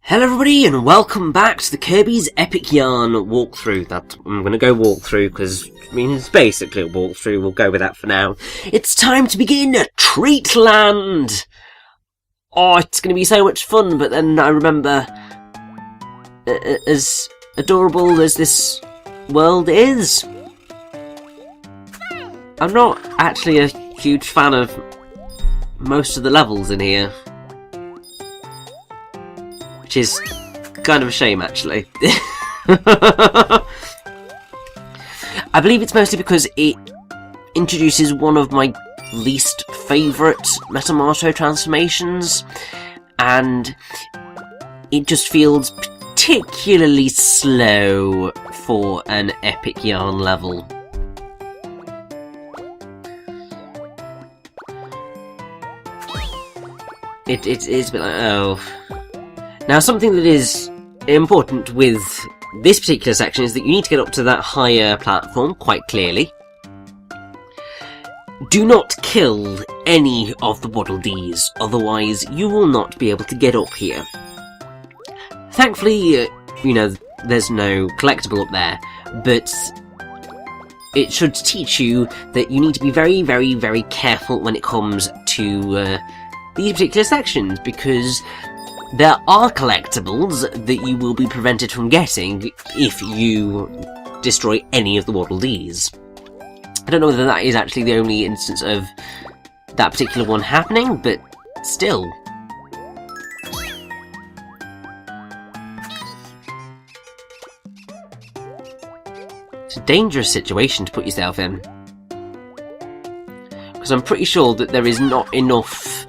Hello everybody and welcome back to the Kirby's Epic Yarn walkthrough. That I'm going to go walkthrough because, I mean, it's basically a walkthrough. We'll go with that for now. It's time to begin Treatland! Oh, it's going to be so much fun, but then I remember, as adorable as this world is, I'm not actually a huge fan of most of the levels in here. Which is kind of a shame, actually. I believe it's mostly because it introduces one of my least favourite Metamato transformations, and it just feels particularly slow for an Epic Yarn level. It is a bit like, oh... Now, something that is important with this particular section is that you need to get up to that higher platform quite clearly. Do not kill any of the Waddle Dees, otherwise you will not be able to get up here. Thankfully, you know, there's no collectible up there, but it should teach you that you need to be very, very, very careful when it comes to these particular sections, because there are collectibles that you will be prevented from getting if you destroy any of the Waddle Dees. I don't know whether that is actually the only instance of that particular one happening, but still. It's a dangerous situation to put yourself in, because I'm pretty sure that there is not enough,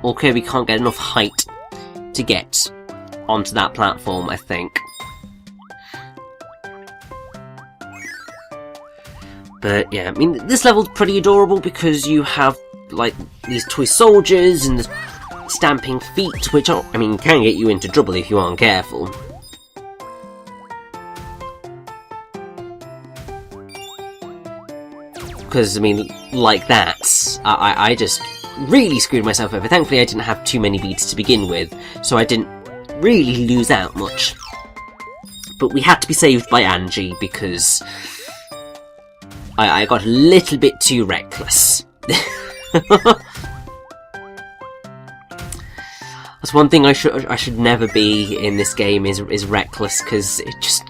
or Kirby can't get enough height to get onto that platform, I think. But yeah, I mean, this level's pretty adorable because you have, like, these toy soldiers and the stamping feet, which, I mean, can get you into trouble if you aren't careful. Because, I mean, like that, I just really screwed myself over. Thankfully I didn't have too many beats to begin with, so I didn't really lose out much. But we had to be saved by Angie because I got a little bit too reckless. That's one thing I should never be in this game is reckless, because it just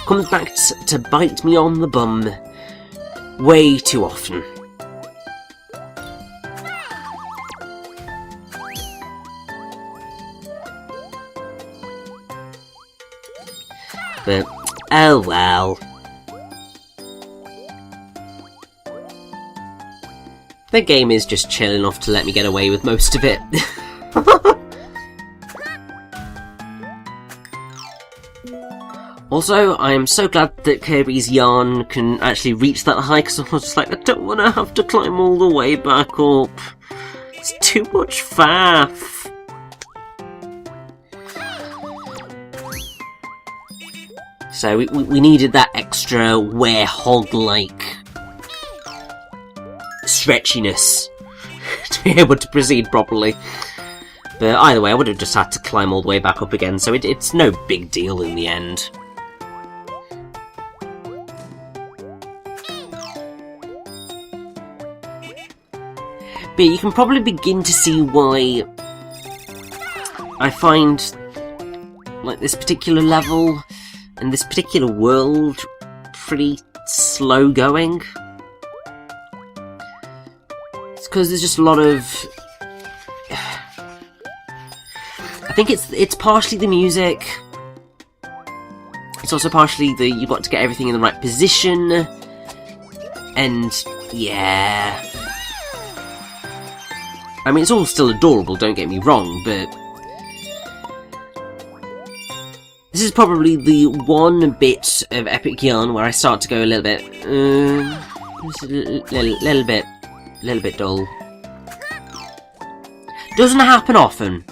comes back to bite me on the bum way too often. But, oh well. The game is just chill enough to let me get away with most of it. Also, I am so glad that Kirby's Yarn can actually reach that high, because I was just like, I don't want to have to climb all the way back up. It's too much faff. So we needed that extra werehog-like stretchiness to be able to proceed properly. But either way, I would have just had to climb all the way back up again, so it's no big deal in the end. But you can probably begin to see why I find, like, this particular level and this particular world pretty slow going. It's because there's just a lot of... I think it's partially the music. It's also partially the you've got to get everything in the right position. And yeah, I mean, it's all still adorable, don't get me wrong, but this is probably the one bit of Epic Yarn where I start to go a little bit, just a little bit dull. Doesn't happen often,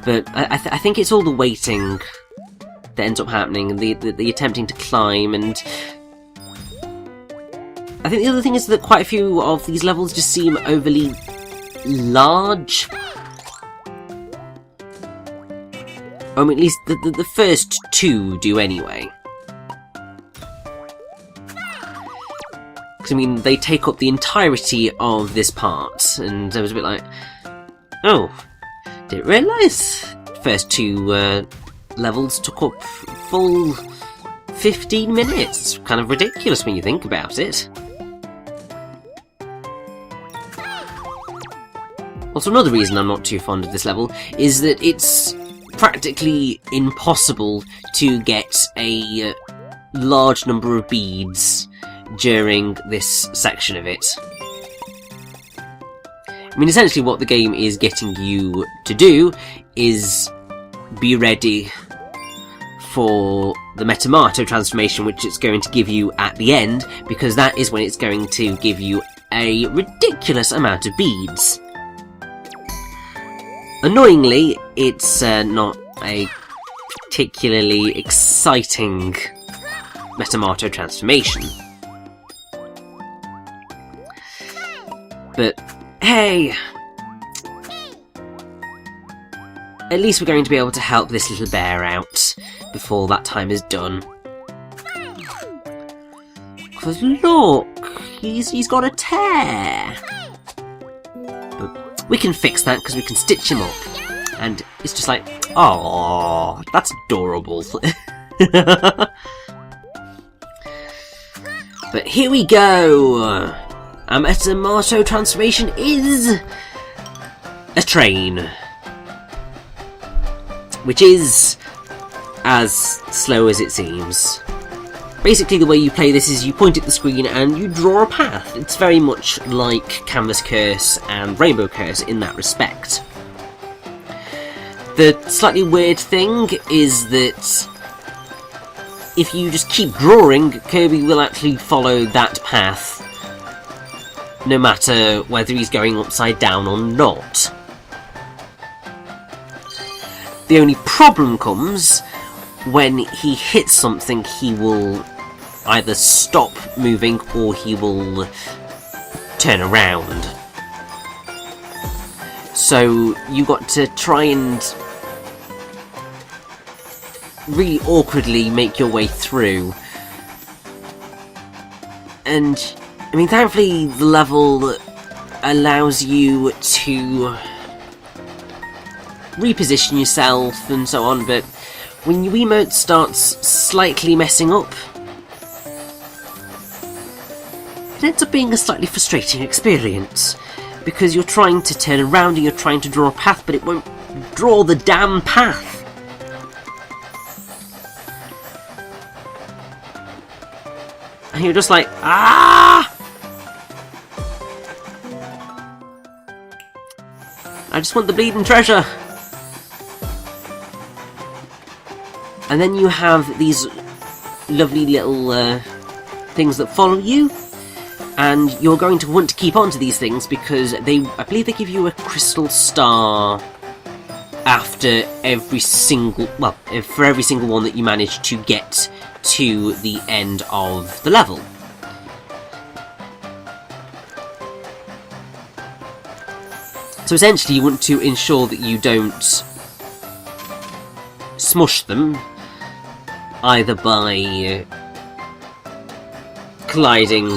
but I think it's all the waiting that ends up happening, and the attempting to climb, and I think the other thing is that quite a few of these levels just seem overly large. I mean, at least the first two do anyway. Because, I mean, they take up the entirety of this part, and I was a bit like, oh, didn't realise first two levels took up full 15 minutes. Kind of ridiculous when you think about it. Also, another reason I'm not too fond of this level is that it's practically impossible to get a large number of beads during this section of it. I mean, essentially what the game is getting you to do is be ready for the Metamato transformation, which it's going to give you at the end, because that is when it's going to give you a ridiculous amount of beads. Annoyingly, it's not a particularly exciting Metamato transformation. But, hey! At least we're going to be able to help this little bear out before that time is done. Because look! He's got a tear! But we can fix that because we can stitch him up. And it's just like, oh, that's adorable. But here we go! Our Metamato transformation is a train, which is as slow as it seems. Basically, the way you play this is you point at the screen and you draw a path. It's very much like Canvas Curse and Rainbow Curse in that respect. The slightly weird thing is that if you just keep drawing, Kirby will actually follow that path, no matter whether he's going upside down or not. The only problem comes when he hits something. He will either stop moving or he will turn around. So you got to try and really awkwardly make your way through. And I mean, thankfully the level allows you to reposition yourself and so on, but when your emote starts slightly messing up, it ends up being a slightly frustrating experience, because you're trying to turn around and you're trying to draw a path, but it won't draw the damn path. And you're just like, ah! I just want the bleeding treasure. And then you have these lovely little things that follow you, and you're going to want to keep on to these things because I believe they give you a crystal star after every single, well, for every single one that you manage to get to the end of the level. So essentially you want to ensure that you don't smush them, either by colliding,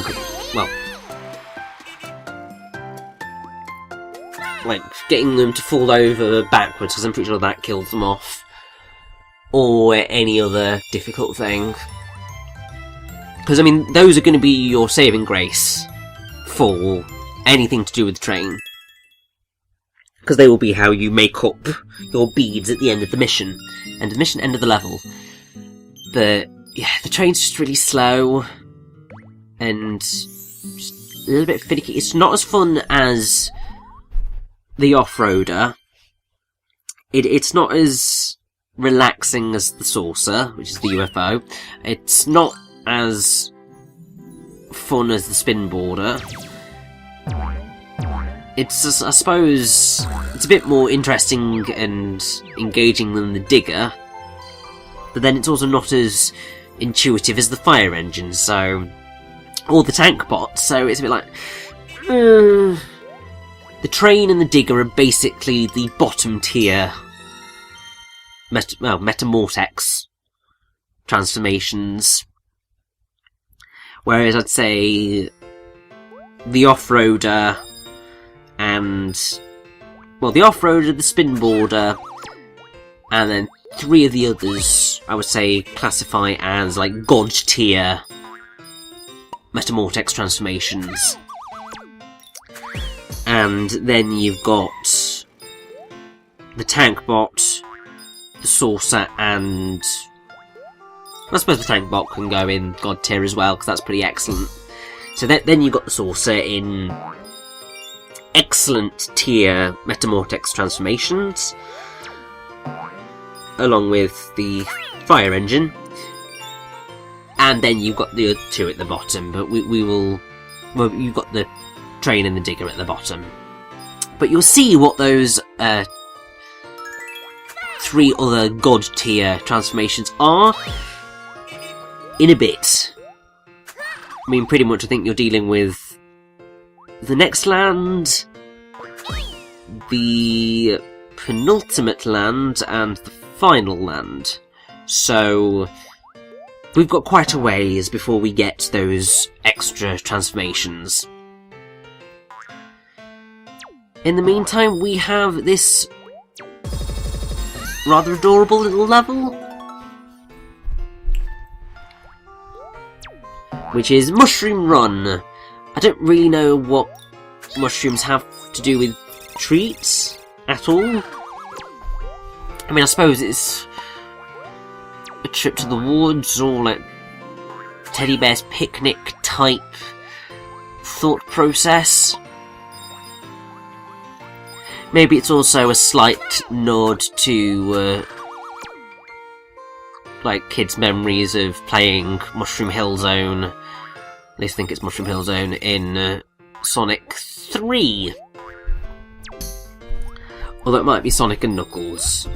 well, like getting them to fall over backwards, because I'm pretty sure that kills them off, or any other difficult thing. Because, I mean, those are going to be your saving grace for anything to do with the train. Because they will be how you make up your beads at the end of the mission. End of the mission, end of the level. But, yeah, the train's just really slow. And just a little bit finicky. It's not as fun as the off-roader. It's not as relaxing as the sorcerer, which is the UFO. It's not as fun as the spin boarder. It's, I suppose, it's a bit more interesting and engaging than the digger, but then it's also not as intuitive as the fire engine, so, or the tank bot, so it's a bit like, the train and the digger are basically the bottom tier Metamortex transformations. Whereas I'd say the off-roader and... well, the off-roader, the spinboarder, and then 3 of the others I would say classify as like god tier Metamortex transformations. And then you've got the tank bot, the sorcerer, and I suppose the tank bot can go in god tier as well, because that's pretty excellent. So then you've got the sorcerer in excellent tier Metamortex transformations, along with the fire engine, and then you've got the other 2 at the bottom, but we will... well, you've got the train and the digger at the bottom. But you'll see what those 3 other god tier transformations are in a bit. I mean, pretty much I think you're dealing with the next land, the penultimate land, and the final land. So we've got quite a ways before we get those extra transformations. In the meantime, we have this rather adorable little level, which is Mushroom Run. I don't really know what mushrooms have to do with treats at all. I mean, I suppose it's a trip to the woods, or like teddy bear's picnic type thought process. Maybe it's also a slight nod to like kids' memories of playing Mushroom Hill Zone. At least I think it's Mushroom Hill Zone in Sonic 3. Although it might be Sonic and Knuckles.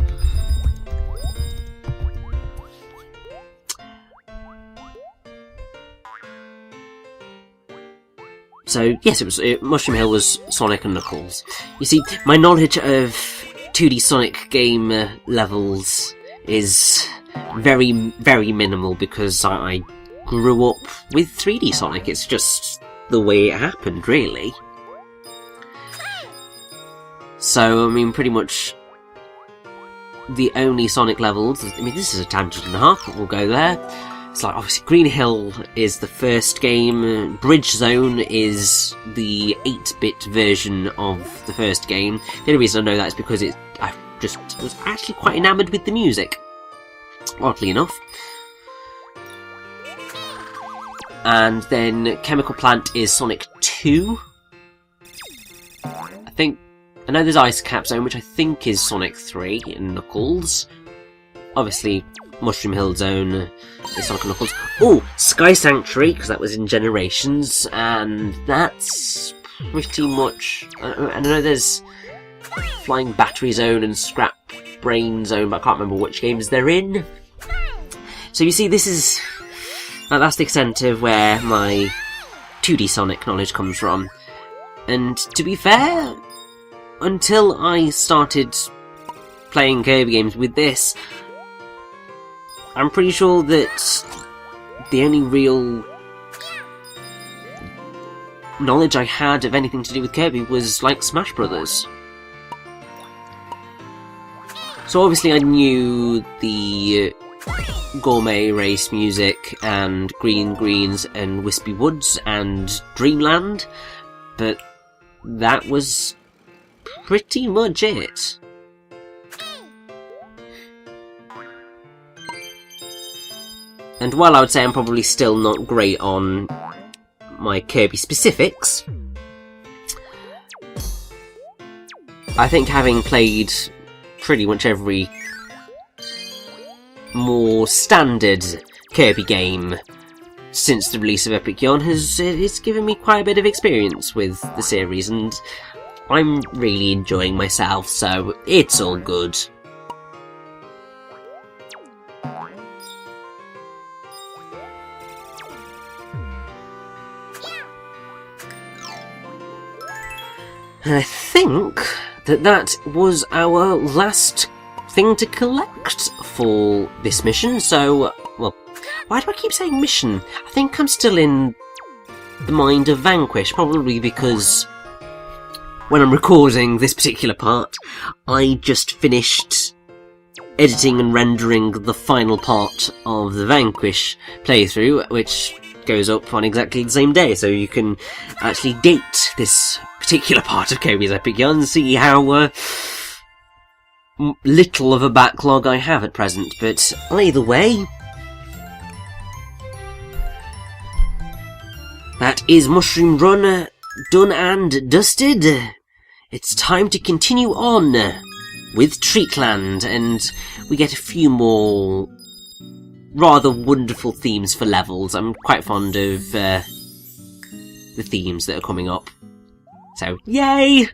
So, yes, Mushroom Hill was Sonic and Knuckles. You see, my knowledge of 2D Sonic game levels is very, very minimal, because I grew up with 3D Sonic. It's just the way it happened, really. So, I mean, pretty much the only Sonic levels... I mean, this is a tangent and a half, but we'll go there. It's like, obviously, Green Hill is the first game, Bridge Zone is the 8-bit version of the first game. The only reason I know that is because I just was actually quite enamoured with the music, oddly enough. And then Chemical Plant is Sonic 2. I know there's Ice Cap Zone, which I think is Sonic 3 and Knuckles. Obviously, Mushroom Hill Zone is Sonic and Knuckles. Oh, Sky Sanctuary, because that was in Generations, and that's pretty much... I know there's Flying Battery Zone and Scrap Brain Zone, but I can't remember which games they're in. So you see, this is... that's the extent of where my 2D Sonic knowledge comes from. And to be fair, until I started playing Kirby games with this, I'm pretty sure that the only real knowledge I had of anything to do with Kirby was like Smash Brothers. So obviously I knew the Gourmet Race music and Green Greens and Wispy Woods and Dreamland, but that was pretty much it. And while I would say I'm probably still not great on my Kirby specifics, I think having played pretty much every more standard Kirby game since the release of Epic Yarn it's given me quite a bit of experience with the series, and I'm really enjoying myself, so it's all good. And I think that was our last thing to collect for this mission, so, well, why do I keep saying mission? I think I'm still in the mind of Vanquish, probably because when I'm recording this particular part, I just finished editing and rendering the final part of the Vanquish playthrough, which goes up on exactly the same day, so you can actually date this particular part of Kirby's Epic Yarn and see how little of a backlog I have at present, but either way, that is Mushroom Run done and dusted. It's time to continue on with Treatland, and we get a few more rather wonderful themes for levels. I'm quite fond of the themes that are coming up. So, yay!